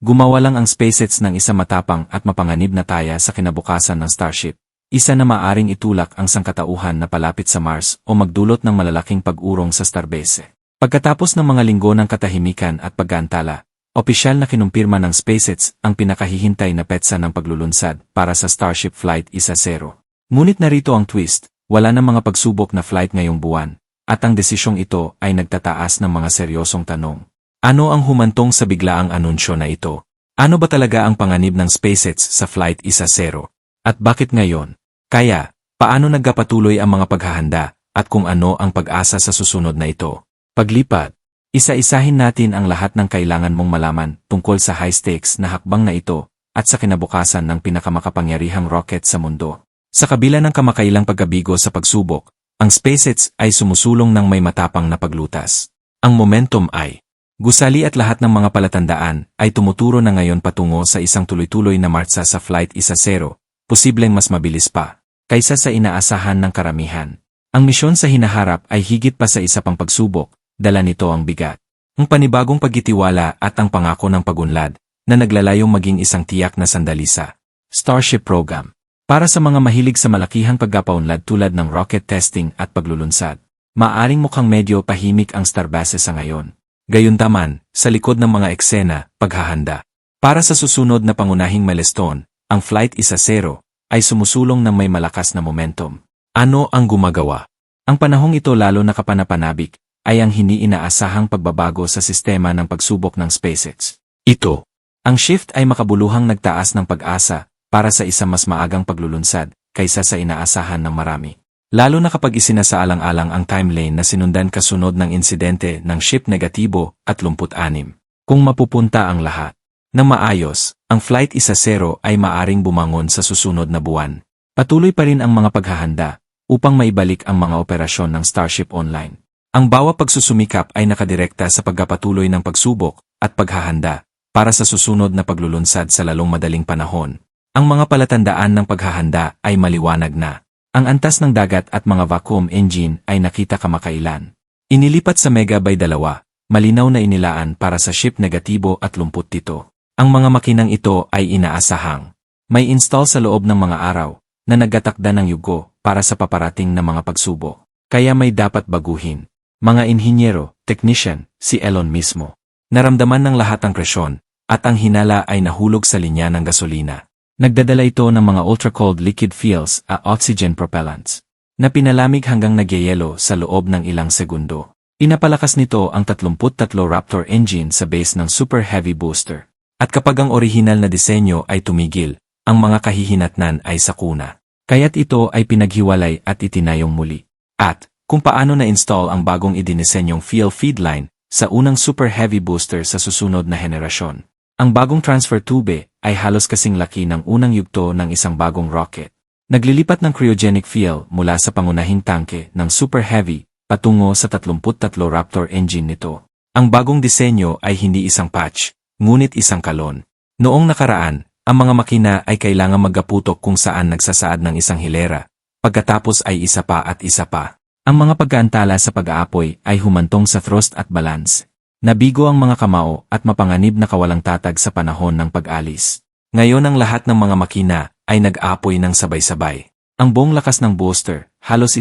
Gumawa lang ang SpaceX ng isang matapang at mapanganib na taya sa kinabukasan ng Starship. Isa na maaring itulak ang sangkatauhan na palapit sa Mars o magdulot ng malalaking pag-urong sa Starbase. Pagkatapos ng mga linggo ng katahimikan at pag-aantala, opisyal na kinumpirma ng SpaceX ang pinakahihintay na petsa ng paglulunsad para sa Starship Flight 10. Ngunit narito ang twist, wala na mga pagsubok na flight ngayong buwan, at ang desisyong ito ay nagtataas ng mga seryosong tanong. Ano ang humantong sa biglaang anunsyo na ito? Ano ba talaga ang panganib ng SpaceX sa Flight 10? At bakit ngayon? Kaya, paano nagkapatuloy ang mga paghahanda, at kung ano ang pag-asa sa susunod na ito? Paglipat, isa-isahin natin ang lahat ng kailangan mong malaman tungkol sa high-stakes na hakbang na ito at sa kinabukasan ng pinakamakapangyarihang rocket sa mundo. Sa kabila ng kamakailang pagkabigo sa pagsubok, ang SpaceX ay sumusulong ng may matapang na paglutas. Ang momentum ay gusali at lahat ng mga palatandaan ay tumuturo na ngayon patungo sa isang tuloy-tuloy na martsa sa Flight 10, posibleng mas mabilis pa kaysa sa inaasahan ng karamihan. Ang misyon sa hinaharap ay higit pa sa isa pang pagsubok, dala nito ang bigat, ang panibagong pagtitiwala at ang pangako ng pagunlad na naglalayong maging isang tiyak na sandali sa Starship program. Para sa mga mahilig sa malakihang pagkapaunlad tulad ng rocket testing at paglulunsad, maaring mukhang medyo tahimik ang Starbase sa ngayon. Gayuntaman, sa likod ng mga eksena, paghahanda para sa susunod na pangunahing milestone, ang Flight 10 ay sumusulong ng may malakas na momentum. Ano ang gumagawa? Ang panahong ito lalo na kapanapanabik ay ang hindi inaasahang pagbabago sa sistema ng pagsubok ng SpaceX. Ito, ang shift ay makabuluhang nagtaas ng pag-asa para sa isang mas maagang paglulunsad kaysa sa inaasahan ng marami. Lalo na kapag isinasaalang-alang ang timeline na sinundan kasunod ng insidente ng ship negatibo at 36. Kung mapupunta ang lahat ng maayos, ang Flight 10 ay maaring bumangon sa susunod na buwan. Patuloy pa rin ang mga paghahanda upang maibalik ang mga operasyon ng Starship Online. Ang bawat pagsusumikap ay nakadirekta sa pagpapatuloy ng pagsubok at paghahanda para sa susunod na paglulunsad sa lalong madaling panahon. Ang mga palatandaan ng paghahanda ay maliwanag na. Ang antas ng dagat at mga vacuum engine ay nakita kamakailan. Inilipat sa Mega by 2, malinaw na inilaan para sa ship negatibo at 37. Ang mga makinang ito ay inaasahang may install sa loob ng mga araw na nagtatakda ng yugo para sa paparating na mga pagsubok. Kaya may dapat baguhin. Mga inhinyero, technician, si Elon mismo. Naramdaman ng lahat ang presyon at ang hinala ay nahulog sa linya ng gasolina. Nagdadala ito ng mga ultra-cold liquid fuels at oxygen propellants na pinalamig hanggang nagyayelo sa loob ng ilang segundo. Inapalakas nito ang 33 Raptor engine sa base ng Super Heavy booster. At kapag ang orihinal na disenyo ay tumigil, ang mga kahihinatnan ay sakuna. Kaya't ito ay pinaghiwalay at itinayong muli. At kung paano na-install ang bagong idinisenyong fuel feed line sa unang Super Heavy booster sa susunod na henerasyon. Ang bagong transfer tube ay halos kasing laki ng unang yugto ng isang bagong rocket. Naglilipat ng cryogenic fuel mula sa pangunahing tangke ng Super Heavy patungo sa 33 Raptor engine nito. Ang bagong disenyo ay hindi isang patch, ngunit isang kalon. Noong nakaraan, ang mga makina ay kailangang magkaputok kung saan nagsasaad ng isang hilera, pagkatapos ay isa pa at isa pa. Ang mga pagkaantala sa pag-aapoy ay humantong sa thrust at balance. Nabigo ang mga kamao at mapanganib na kawalang tatag sa panahon ng pag-alis. Ngayon ang lahat ng mga makina ay nag-apoy ng sabay-sabay. Ang buong lakas ng booster, halos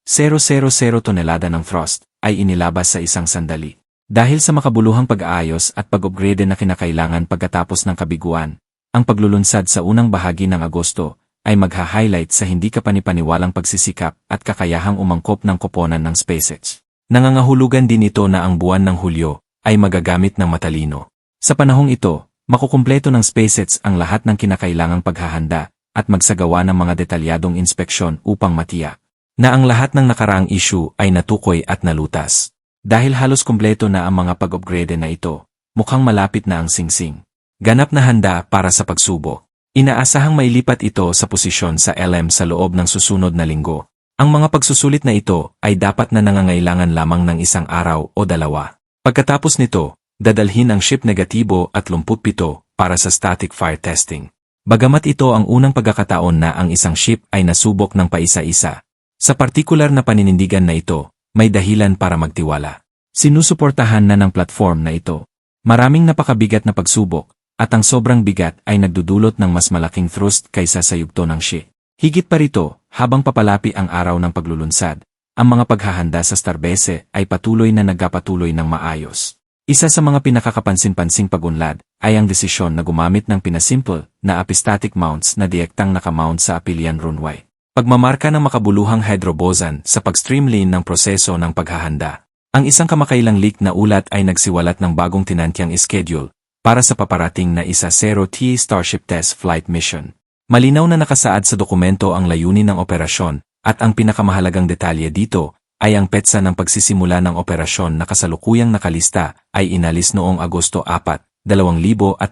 10,000 tonelada ng thrust, ay inilabas sa isang sandali. Dahil sa makabuluhang pag-aayos at pag-upgrade na kinakailangan pagkatapos ng kabiguan, ang paglulunsad sa unang bahagi ng Agosto ay magha-highlight sa hindi kapanipaniwalang pagsisikap at kakayahang umangkop ng koponan ng SpaceX. Nangangahulugan din ito na ang buwan ng Hulyo ay magagamit ng matalino. Sa panahong ito, makukumpleto ng SpaceX ang lahat ng kinakailangang paghahanda at magsagawa ng mga detalyadong inspeksyon upang matiyak na ang lahat ng nakaraang issue ay natukoy at nalutas. Dahil halos kumpleto na ang mga pag-upgrade na ito, mukhang malapit na ang singsing. Ganap na handa para sa pagsubok. Inaasahang mailipat ito sa posisyon sa LM sa loob ng susunod na linggo. Ang mga pagsusulit na ito ay dapat na nangangailangan lamang ng isang araw o dalawa. Pagkatapos nito, dadalhin ang ship negatibo at 37 para sa static fire testing. Bagamat ito ang unang pagkakataon na ang isang ship ay nasubok ng paisa-isa, sa partikular na paninindigan na ito, may dahilan para magtiwala. Sinusuportahan na ng platform na ito. Maraming napakabigat na pagsubok at ang sobrang bigat ay nagdudulot ng mas malaking thrust kaysa sa yugto ng ship. Higit pa rito, habang papalapi ang araw ng paglulunsad, ang mga paghahanda sa Starbase ay patuloy na nagpapatuloy ng maayos. Isa sa mga pinakakapansin-pansing pagunlad ay ang desisyon na gumamit ng pinasimple na epistatic mounts na direktang nakamount sa Apelian runway. Pagmamarka ng makabuluhang hydroboson sa pag-streamline ng proseso ng paghahanda. Ang isang kamakailang leak na ulat ay nagsiwalat ng bagong tinantyang schedule para sa paparating na isa-0T Starship Test Flight Mission. Malinaw na nakasaad sa dokumento ang layunin ng operasyon at ang pinakamahalagang detalye dito ay ang petsa ng pagsisimula ng operasyon na kasalukuyang nakalista ay inalis noong Agosto 4, 2025.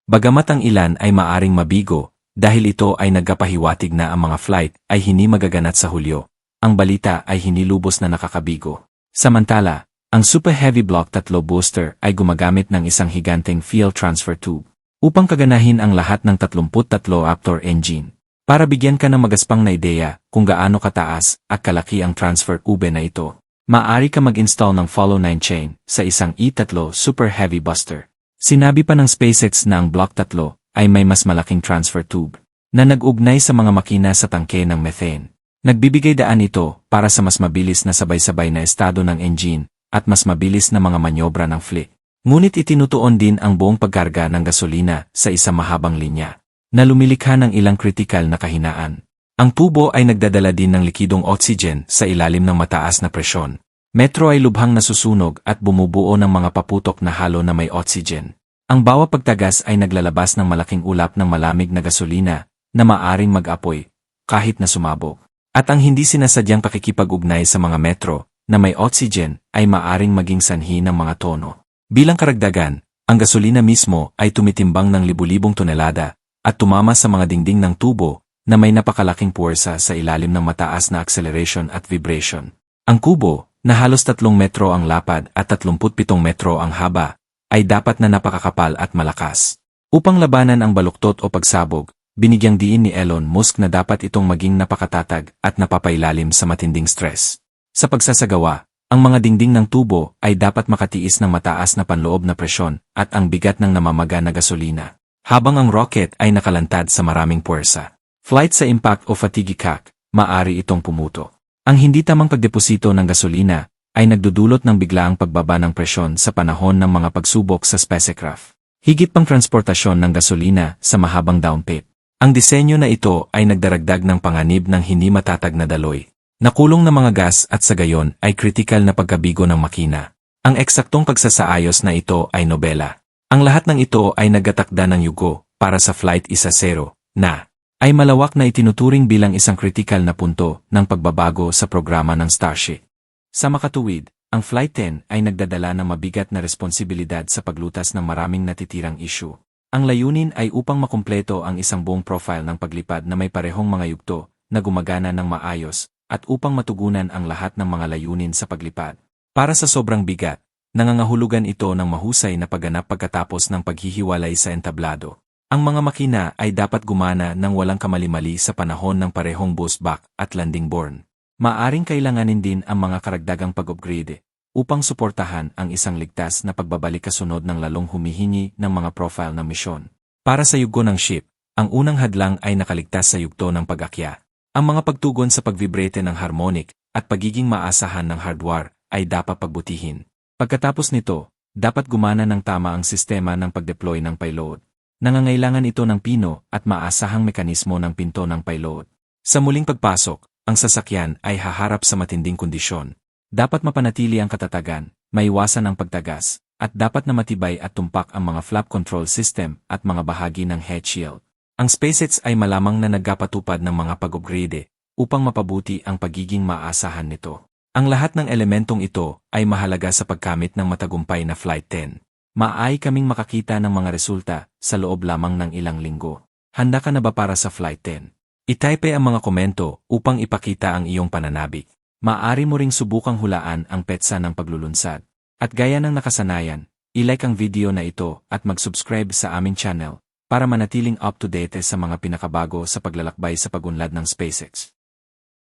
Bagamat ang ilan ay maaring mabigo dahil ito ay nagkapahiwatig na ang mga flight ay hindi magaganap sa Hulyo, ang balita ay hindi lubos na nakakabigo. Samantala, ang Super Heavy Block 3 booster ay gumagamit ng isang higanteng fuel transfer tube upang kaganahin ang lahat ng 33 Raptor engine. Para bigyan ka ng magaspang na ideya kung gaano kataas at kalaki ang transfer tube na ito, maaari ka mag-install ng Follow 9 chain sa isang E3 Super Heavy Buster. Sinabi pa ng SpaceX na ang Block 3 ay may mas malaking transfer tube na nag-ugnay sa mga makina sa tangke ng methane. Nagbibigay daan ito para sa mas mabilis na sabay-sabay na estado ng engine at mas mabilis na mga manyobra ng flight. Ngunit itinutuon din ang buong pagkarga ng gasolina sa isang mahabang linya na lumilikha ng ilang kritikal na kahinaan. Ang tubo ay nagdadala din ng likidong oxygen sa ilalim ng mataas na presyon. Metro ay lubhang nasusunog at bumubuo ng mga paputok na halo na may oxygen. Ang bawat pagtagas ay naglalabas ng malaking ulap ng malamig na gasolina na maaring mag-apoy kahit na sumabog. At ang hindi sinasadyang pakikipag-ugnay sa mga metro na may oxygen ay maaring maging sanhi ng mga tono. Bilang karagdagan, ang gasolina mismo ay tumitimbang ng libu-libong tonelada at tumama sa mga dingding ng tubo na may napakalaking puwersa sa ilalim ng mataas na acceleration at vibration. Ang kubo, na halos 3 metro ang lapad at 37 metro ang haba, ay dapat na napakakapal at malakas. Upang labanan ang baluktot o pagsabog, binigyang diin ni Elon Musk na dapat itong maging napakatatag at napapailalim sa matinding stress. Sa pagsasagawa, ang mga dingding ng tubo ay dapat makatiis ng mataas na panloob na presyon at ang bigat ng namamaga na gasolina, habang ang rocket ay nakalantad sa maraming puwersa. Flight sa impact o fatigue shock, maaari itong pumuto. Ang hindi tamang pagdeposito ng gasolina ay nagdudulot ng biglaang pagbaba ng presyon sa panahon ng mga pagsubok sa spacecraft. Higit pang transportasyon ng gasolina sa mahabang downpipe. Ang disenyo na ito ay nagdaragdag ng panganib ng hindi matatag na daloy. Nakulong na mga gas at sa gayon ay kritikal na pagkabigo ng makina. Ang eksaktong pagsasaayos na ito ay nobela. Ang lahat ng ito ay nagatakda ng yugo para sa Flight 10 na ay malawak na itinuturing bilang isang kritikal na punto ng pagbabago sa programa ng Starship. Sa makatuwid, ang Flight 10 ay nagdadala ng mabigat na responsibilidad sa paglutas ng maraming natitirang issue. Ang layunin ay upang makumpleto ang isang buong profile ng paglipad na may parehong mga yugto na gumagana ng maayos at upang matugunan ang lahat ng mga layunin sa paglipad. Para sa sobrang bigat, nangangahulugan ito ng mahusay na pagganap pagkatapos ng paghihiwalay sa entablado. Ang mga makina ay dapat gumana ng walang kamali-mali sa panahon ng parehong boost back at landing burn. Maaring kailanganin din ang mga karagdagang pag-upgrade upang suportahan ang isang ligtas na pagbabalik kasunod ng lalong humihingi ng mga profile ng misyon. Para sa yugo ng ship, ang unang hadlang ay nakaligtas sa yugto ng pag-akya. Ang mga pagtugon sa pagvibrate ng harmonic at pagiging maasahan ng hardware ay dapat pagbutihin. Pagkatapos nito, dapat gumana ng tama ang sistema ng pag-deploy ng payload. Nangangailangan ito ng pino at maasahang mekanismo ng pinto ng payload. Sa muling pagpasok, ang sasakyan ay haharap sa matinding kondisyon. Dapat mapanatili ang katatagan, maiwasan ang pagtagas, at dapat na matibay at tumpak ang mga flap control system at mga bahagi ng head shield. Ang SpaceX ay malamang na nagpapatupad ng mga pag-upgrade upang mapabuti ang pagiging maasahan nito. Ang lahat ng elementong ito ay mahalaga sa pagkamit ng matagumpay na Flight 10. Maaari kaming makakita ng mga resulta sa loob lamang ng ilang linggo. Handa ka na ba para sa Flight 10? I-type ang mga komento upang ipakita ang iyong pananabik. Maaari mo ring subukang hulaan ang petsa ng paglulunsad. At gaya ng nakasanayan, i-like ang video na ito at mag-subscribe sa aming channel para manatiling up-to-date sa mga pinakabago sa paglalakbay sa pagunlad ng SpaceX.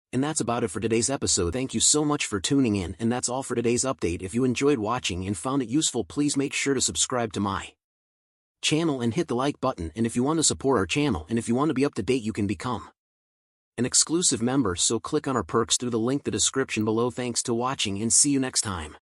And that's about it for today's episode. Thank you so much for tuning in, and that's all for today's update. If you enjoyed watching and found it useful, please make sure to subscribe to my channel and hit the like button, and if you want to support our channel and if you want to be up to date, you can become an exclusive member, so click on our perks through the link in the description below. Thanks to watching and see you next time.